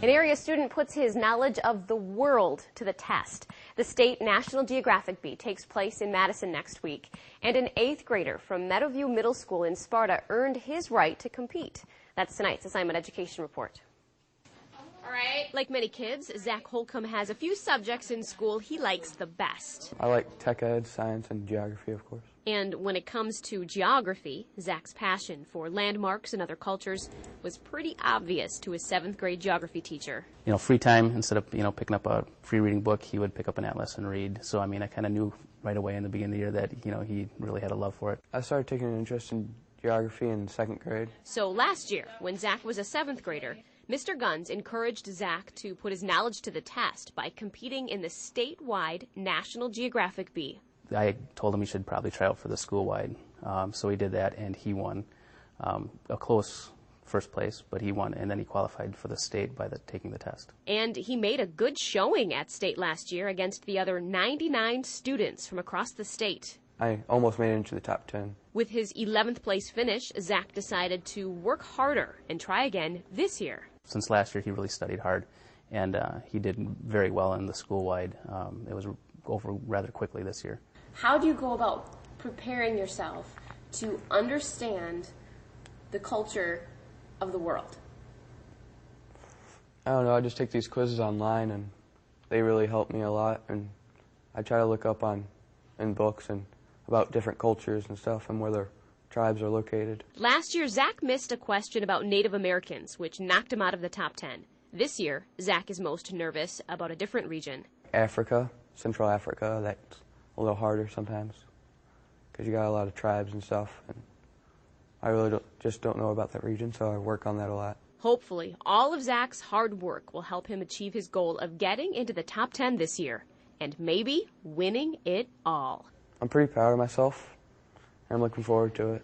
An area student puts his knowledge of the world to the test. The state National Geographic Bee takes place in Madison next week, and an 8th grader from Meadowview Middle School in Sparta earned his right to compete. That's tonight's Assignment Education Report. All right. Like many kids, Zach Holcomb has a few subjects in school he likes the best. I like tech ed, science, and geography, of course. And when it comes to geography, Zach's passion for landmarks and other cultures was pretty obvious to his 7th grade geography teacher. Free time, instead of, picking up a free reading book, he would pick up an atlas and read. So, I kind of knew right away in the beginning of the year that, he really had a love for it. I started taking an interest in geography in 2nd grade. So last year, when Zach was a 7th grader, Mr. Guns encouraged Zach to put his knowledge to the test by competing in the statewide National Geographic Bee. I told him he should probably try out for the school-wide, so he did that, and he won a close first place, but he won, and then he qualified for the state by taking the test. And he made a good showing at state last year against the other 99 students from across the state. I almost made it into the top 10. With his 11th place finish, Zach decided to work harder and try again this year. Since last year, he really studied hard, and he did very well in the school-wide. It was over rather quickly this year. How do you go about preparing yourself to understand the culture of the world? I don't know, I just take these quizzes online, and they really help me a lot, and I try to look up in books and about different cultures and stuff and where their tribes are located. Last year, Zach missed a question about Native Americans, which knocked him out of the top 10. This year, Zach is most nervous about a different region. Africa, Central Africa, that's a little harder sometimes because you got a lot of tribes and stuff, and I really just don't know about that region, so I work on that a lot. Hopefully, all of Zach's hard work will help him achieve his goal of getting into the top 10 this year and maybe winning it all. I'm pretty proud of myself, and I'm looking forward to it.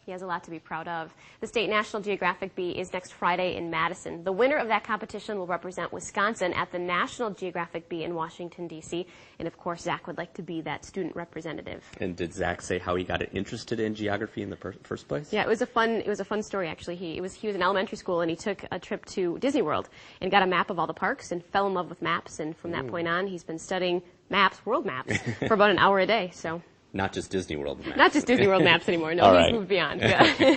He has a lot to be proud of. The State National Geographic Bee is next Friday in Madison. The winner of that competition will represent Wisconsin at the National Geographic Bee in Washington, D.C. And, of course, Zach would like to be that student representative. And did Zach say how he got interested in geography in the first place? Yeah, it was a fun story, actually. He was in elementary school, and he took a trip to Disney World and got a map of all the parks and fell in love with maps. And from that point on, he's been studying maps, world maps, for about an hour a day. So. Not just Disney World maps. Not just Disney World maps anymore. No, All he's right. moved beyond. Yeah.